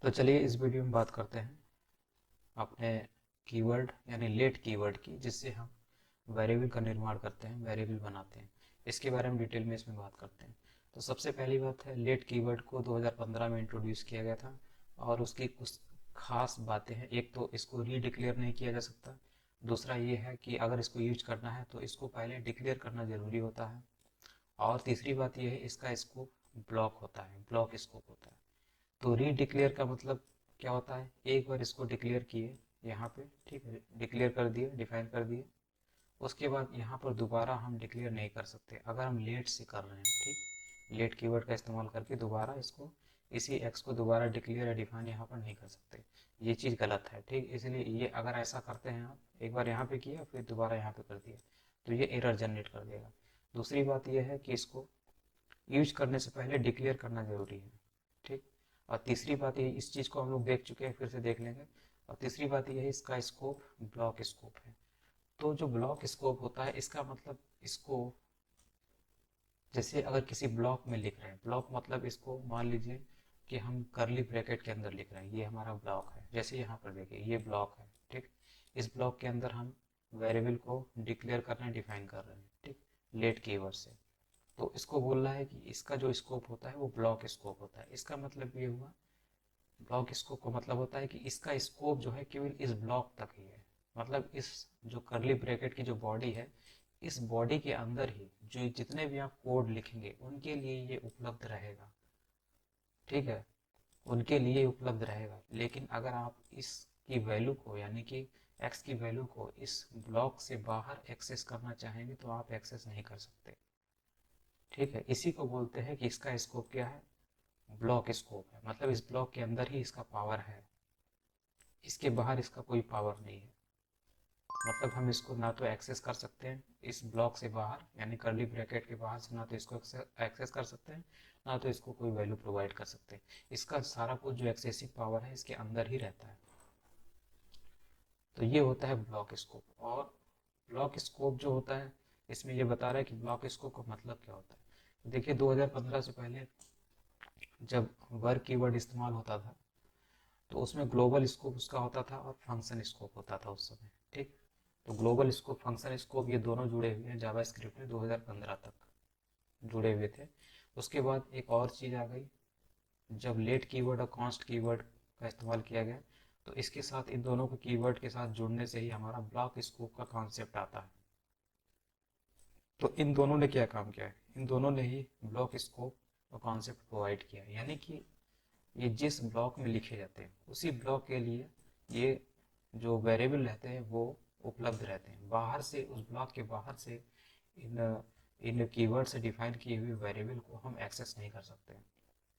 तो चलिए इस वीडियो में बात करते हैं अपने कीवर्ड यानी लेट कीवर्ड की, जिससे हम वेरिएबल का निर्माण करते हैं, वेरिएबल बनाते हैं। इसके बारे में डिटेल में इसमें बात करते हैं। तो सबसे पहली बात है, लेट कीवर्ड को 2015 में इंट्रोड्यूस किया गया था और उसकी कुछ खास बातें हैं। एक तो इसको रीडिक्लेयर नहीं किया जा सकता। दूसरा ये है कि अगर इसको यूज करना है तो इसको पहले डिक्लेयर करना जरूरी होता है। और तीसरी बात यह है, इसका स्कोप ब्लॉक होता है, ब्लॉक स्कोप होता है। तो रीडिक्लेयर का मतलब क्या होता है, एक बार इसको डिक्लेयर किए यहाँ पे, ठीक है, डिक्लेयर कर दिए, डिफाइन कर दिए, उसके बाद यहाँ पर दोबारा हम डिक्लेयर नहीं कर सकते अगर हम लेट से कर रहे हैं। ठीक, लेट कीवर्ड का इस्तेमाल करके दोबारा इसको, इसी एक्स को दोबारा डिक्लेयर या डिफाइन यहाँ पर नहीं कर सकते। ये चीज़ गलत है। ठीक, इसलिए ये अगर ऐसा करते हैं आप, एक बार यहाँ पे किया फिर दोबारा यहाँ पे कर दिया, तो ये एरर जनरेट कर देगा। दूसरी बात यह है कि इसको यूज करने से पहले डिक्लेयर करना जरूरी है। ठीक, और तीसरी बात ये, इस चीज़ को हम लोग देख चुके हैं, फिर से देख लेंगे। और तीसरी बात ये है, इसका स्कोप ब्लॉक स्कोप है। तो जो ब्लॉक स्कोप होता है, इसका मतलब इसको, जैसे अगर किसी ब्लॉक में लिख रहे हैं, ब्लॉक मतलब इसको मान लीजिए कि हम करली ब्रैकेट के अंदर लिख रहे हैं, ये हमारा ब्लॉक है। जैसे यहाँ पर देखिए ये ब्लॉक है। ठीक, इस ब्लॉक के अंदर हम वेरिएबल को डिक्लेयर कर रहे हैं, डिफाइन कर रहे हैं। ठीक, लेट कीवर्ड से। तो इसको बोल रहा है कि इसका जो स्कोप होता है वो ब्लॉक स्कोप होता है। इसका मतलब ये हुआ, ब्लॉक स्कोप का मतलब होता है कि इसका स्कोप जो है केवल इस ब्लॉक तक ही है। मतलब इस जो करली ब्रैकेट की जो बॉडी है, इस बॉडी के अंदर ही जो जितने भी आप कोड लिखेंगे उनके लिए ये उपलब्ध रहेगा। ठीक है, उनके लिए उपलब्ध रहेगा। लेकिन अगर आप इसकी वैल्यू को, यानी कि एक्स की वैल्यू को इस ब्लॉक से बाहर एक्सेस करना चाहेंगे तो आप एक्सेस नहीं कर सकते। ठीक है, इसी को बोलते हैं कि इसका स्कोप क्या है, ब्लॉक स्कोप है। मतलब इस ब्लॉक के अंदर ही इसका पावर है, इसके बाहर इसका कोई पावर नहीं है। मतलब हम इसको ना तो एक्सेस कर सकते हैं इस ब्लॉक से बाहर, यानी करली ब्रैकेट के बाहर से, ना तो इसको एक्सेस कर सकते हैं, ना तो इसको कोई वैल्यू प्रोवाइड कर सकते हैं। इसका सारा कुछ जो एक्सेसिव पावर है इसके अंदर ही रहता है। तो ये होता है ब्लॉक स्कोप। और ब्लॉक स्कोप जो होता है, इसमें ये बता रहा है कि ब्लॉक स्कोप का मतलब क्या होता है। देखिए 2015 से पहले जब वर्क कीवर्ड इस्तेमाल होता था तो उसमें ग्लोबल स्कोप उसका होता था और फंक्शन स्कोप होता था उस समय। ठीक, तो ग्लोबल स्कोप, फंक्शन स्कोप, ये दोनों जुड़े हुए हैं जावास्क्रिप्ट में, 2015 तक जुड़े हुए थे। उसके बाद एक और चीज़ आ गई, जब लेट कीवर्ड और कॉन्स्ट कीवर्ड का इस्तेमाल किया गया, तो इसके साथ, इन दोनों के कीवर्ड के साथ जुड़ने से ही हमारा ब्लॉक स्कोप का कॉन्सेप्ट आता है। तो इन दोनों ने क्या काम किया है, इन दोनों ने ही ब्लॉक स्कोप और कॉन्सेप्ट प्रोवाइड किया है। यानी कि ये जिस ब्लॉक में लिखे जाते हैं उसी ब्लॉक के लिए ये जो वेरिएबल रहते हैं वो उपलब्ध रहते हैं। बाहर से, उस ब्लॉक के बाहर से इन इन कीवर्ड से डिफाइन किए हुए वेरिएबल को हम एक्सेस नहीं कर सकते।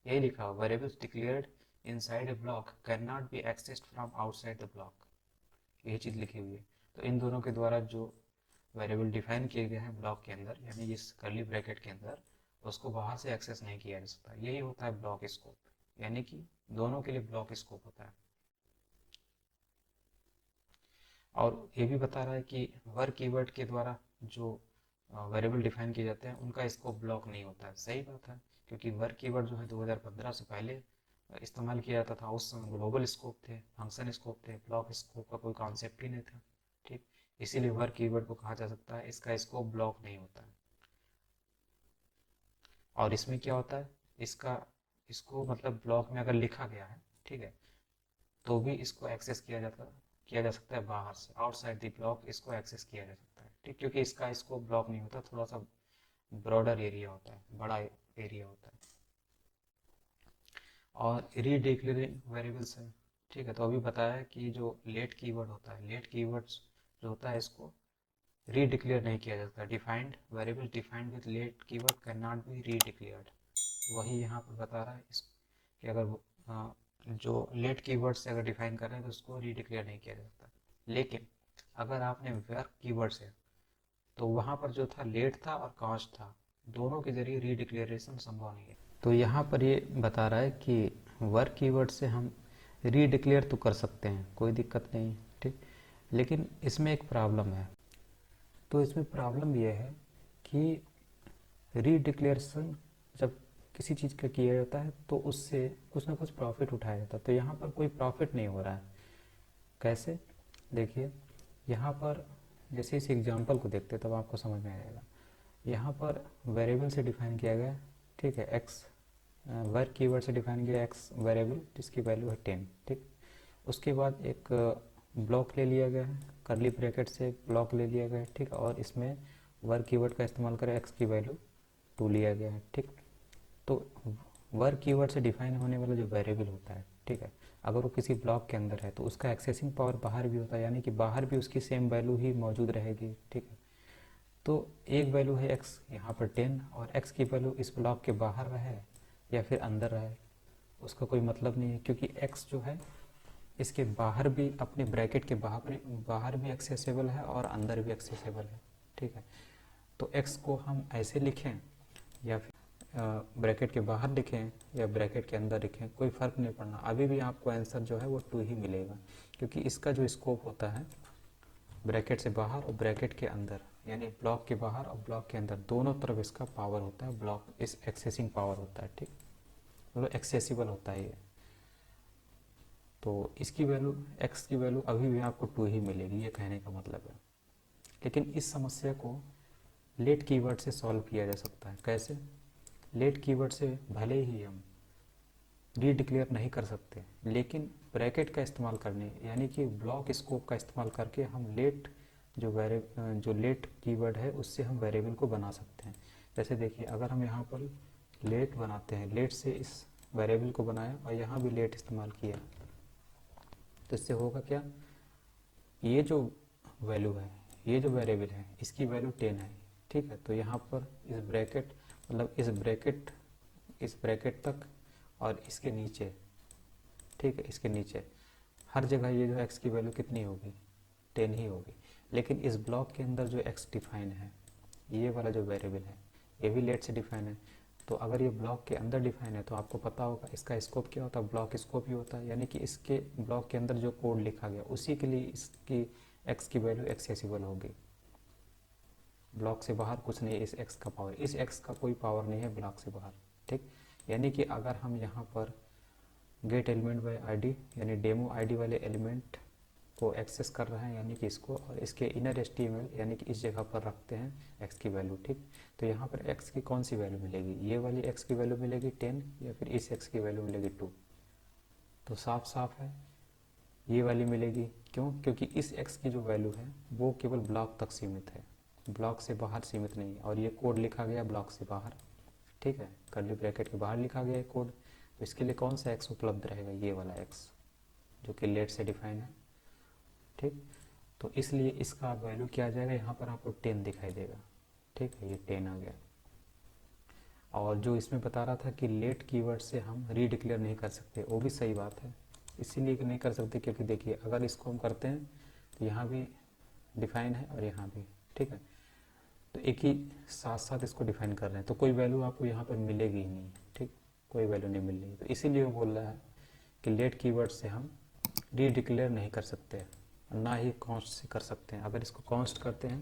यही लिखा हुआ, variables declared inside a block can not B accessed from outside the block, यही चीज़ लिखी हुई है। तो इन दोनों के द्वारा जो वेरिएबल डिफाइन किए गए हैं ब्लॉक के अंदर, यानी इस करली ब्रैकेट के अंदर, उसको बाहर से एक्सेस नहीं किया जा सकता। यही होता है ब्लॉक स्कोप, यानी कि दोनों के लिए ब्लॉक स्कोप होता है। और ये भी बता रहा है कि वर्क कीवर्ड के द्वारा जो वेरिएबल डिफाइन किए जाते हैं उनका स्कोप ब्लॉक नहीं होता है। सही बात है, क्योंकि वर्क कीवर्ड जो है 2015 से पहले इस्तेमाल किया जाता था, उस समय ग्लोबल स्कोप थे, फंक्शन स्कोप थे, ब्लॉक स्कोप का कोई कॉन्सेप्ट ही नहीं था। ठीक, इसीलिए वर्क कीवर्ड को कहा जा सकता है इसका स्कोप ब्लॉक नहीं होता है। और इसमें क्या होता है, इसका, इसको मतलब ब्लॉक में अगर लिखा गया है, ठीक है, तो भी इसको एक्सेस किया जा सकता है बाहर से, आउटसाइड द ब्लॉक इसको एक्सेस किया जा सकता है। ठीक, क्योंकि इसका स्कोप ब्लॉक नहीं होता, थोड़ा सा ब्रॉडर एरिया होता है, बड़ा एरिया होता है। और रीडिक्लेयरिंग वेरिएबल्स है। ठीक है, तो अभी बताया है कि जो लेट कीवर्ड होता है, लेट कीवर्ड्स जो होता है इसको रीडिक्लेयर नहीं किया जाता। Defined variable defined with let keyword can not be redeclared. वही यहाँ पर बता रहा है इस, कि अगर जो लेट कीवर्ड से अगर डिफाइन कर रहे हैं तो उसको रीडिक्लेयर नहीं किया जा सकता। लेकिन अगर आपने वर्क कीवर्ड से, तो वहाँ पर जो था लेट था और कॉन्स्ट था, दोनों के जरिए रीडिक्लेरेशन संभव नहीं है। तो यहाँ पर ये बता रहा है कि वर्क कीवर्ड से हम रीडिक्लेयर तो कर सकते हैं, कोई दिक्कत नहीं। ठीक, लेकिन इसमें एक प्रॉब्लम है। तो इसमें प्रॉब्लम यह है कि रीडिक्लेरेशन जब किसी चीज़ का किया जाता है तो उससे कुछ ना कुछ प्रॉफिट उठाया जाता है। तो यहाँ पर कोई प्रॉफिट नहीं हो रहा है। कैसे? देखिए यहाँ पर जैसे इस एग्जांपल को देखते हैं तब आपको समझ में आएगा। यहाँ पर वेरिएबल से डिफाइन किया गया, ठीक है, एक्स, वर्क कीवर्ड से डिफाइन किया एक्स वेरिएबल जिसकी वैल्यू है 10, ठीक। उसके बाद एक ब्लॉक ले लिया गया है, करली ब्रैकेट से ब्लॉक ले लिया गया है, ठीक, और इसमें वर्क कीवर्ड का इस्तेमाल कर एक्स की वैल्यू 2 लिया गया है, ठीक। तो वर्क कीवर्ड से डिफाइन होने वाला जो वेरिएबल होता है, ठीक है, अगर वो किसी ब्लॉक के अंदर है तो उसका एक्सेसिंग पावर बाहर भी होता है, यानी कि बाहर भी उसकी सेम वैल्यू ही मौजूद रहेगी, ठीक है। तो एक वैल्यू है एक्स यहाँ पर 10 और एक्स की वैल्यू इस ब्लॉक के बाहर रहे या फिर अंदर रहे उसका कोई मतलब नहीं है, क्योंकि एक्स जो है इसके बाहर भी, अपने ब्रैकेट के बाहर भी एक्सेसिबल है और अंदर भी एक्सेसिबल है, ठीक है। तो एक्स को हम ऐसे लिखें या फिर ब्रैकेट के बाहर लिखें या ब्रैकेट के अंदर लिखें, कोई फ़र्क नहीं पड़ना, अभी भी आपको आंसर जो है वो 2 ही मिलेगा, क्योंकि इसका जो स्कोप होता है ब्रैकेट से बाहर और ब्रैकेट के अंदर, यानी ब्लॉक के बाहर और ब्लॉक के अंदर दोनों तरफ इसका पावर होता है, ब्लॉक इस एक्सेसिंग पावर होता है, ठीक, मतलब एक्सेसिबल होता है ये। तो इसकी वैल्यू, एक्स की वैल्यू अभी भी आपको 2 ही मिलेगी, ये कहने का मतलब है। लेकिन इस समस्या को लेट कीवर्ड से सॉल्व किया जा सकता है। कैसे? लेट कीवर्ड से भले ही हम रीडिक्लेयर नहीं कर सकते, लेकिन ब्रैकेट का इस्तेमाल करने, यानी कि ब्लॉक स्कोप का इस्तेमाल करके हम लेट जो लेट कीवर्ड है उससे हम वेरिएबल को बना सकते हैं। जैसे देखिए, अगर हम यहाँ पर लेट बनाते हैं, लेट से इस वेरिएबल को बनाया और यहाँ भी लेट इस्तेमाल किया, तो इससे होगा क्या, ये जो वैल्यू है, ये जो वेरिएबल है, इसकी वैल्यू 10 है, ठीक है। तो यहाँ पर इस ब्रैकेट, मतलब इस ब्रैकेट तक और इसके नीचे, ठीक है, इसके नीचे हर जगह ये जो x की वैल्यू कितनी होगी, 10 ही होगी। लेकिन इस ब्लॉक के अंदर जो x डिफाइन है, ये वाला जो वेरिएबल है, ये भी लेट से डिफाइन है। तो अगर ये ब्लॉक के अंदर डिफाइन है तो आपको पता होगा इसका स्कोप क्या होता है, ब्लॉक स्कोप ही होता है, यानी कि इसके ब्लॉक के अंदर जो कोड लिखा गया उसी के लिए इसकी x की वैल्यू एक्सेसिबल होगी। ब्लॉक से बाहर कुछ नहीं, इस x का पावर, इस x का कोई पावर नहीं है ब्लॉक से बाहर, ठीक। यानी कि अगर हम यहाँ पर गेट एलिमेंट बाय आईडी, यानी डेमो आईडी वाले एलिमेंट को एक्सेस कर रहे हैं, यानी कि इसको, और इसके इनर HTML यानी कि इस जगह पर रखते हैं x की वैल्यू, ठीक। तो यहाँ पर x की कौन सी वैल्यू मिलेगी, ये वाली x की वैल्यू मिलेगी 10 या फिर इस x की वैल्यू मिलेगी 2। तो साफ साफ है ये वाली मिलेगी। क्यों? क्योंकि इस x की जो वैल्यू है वो केवल ब्लॉक तक सीमित है, ब्लॉक से बाहर सीमित नहीं है, और ये कोड लिखा गया ब्लॉक से बाहर, ठीक है, कर्ली ब्रैकेट के बाहर लिखा गया है कोड। तो इसके लिए कौन सा x उपलब्ध रहेगा, ये वाला x जो कि लेट से डिफाइन है, ठीक। तो इसलिए इसका वैल्यू क्या आ जाएगा, यहाँ पर आपको 10 दिखाई देगा, ठीक है, ये 10 आ गया। और जो इसमें बता रहा था कि लेट कीवर्ड से हम रीडिक्लेयर नहीं कर सकते, वो भी सही बात है। इसीलिए नहीं कर सकते क्योंकि देखिए, अगर इसको हम करते हैं तो यहाँ भी डिफाइन है और यहाँ भी, ठीक है, तो एक ही साथ साथ इसको डिफाइन कर रहे हैं, तो कोई वैल्यू आपको यहाँ पर मिलेगी ही नहीं, ठीक, कोई वैल्यू नहीं मिल रही। तो इसीलिए वो बोल रहा है कि लेट कीवर्ड से हम रीडिक्लेयर नहीं कर सकते, ना ही कॉन्स्ट से कर सकते हैं। अगर इसको कॉन्स्ट करते हैं,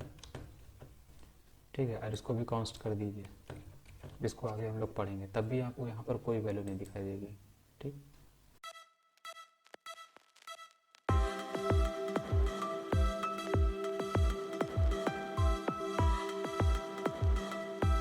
ठीक है, और इसको भी कॉन्स्ट कर दीजिए, जिसको आगे हम लोग पढ़ेंगे, तब भी आपको यहाँ पर कोई वैल्यू नहीं दिखाई देगी, ठीक।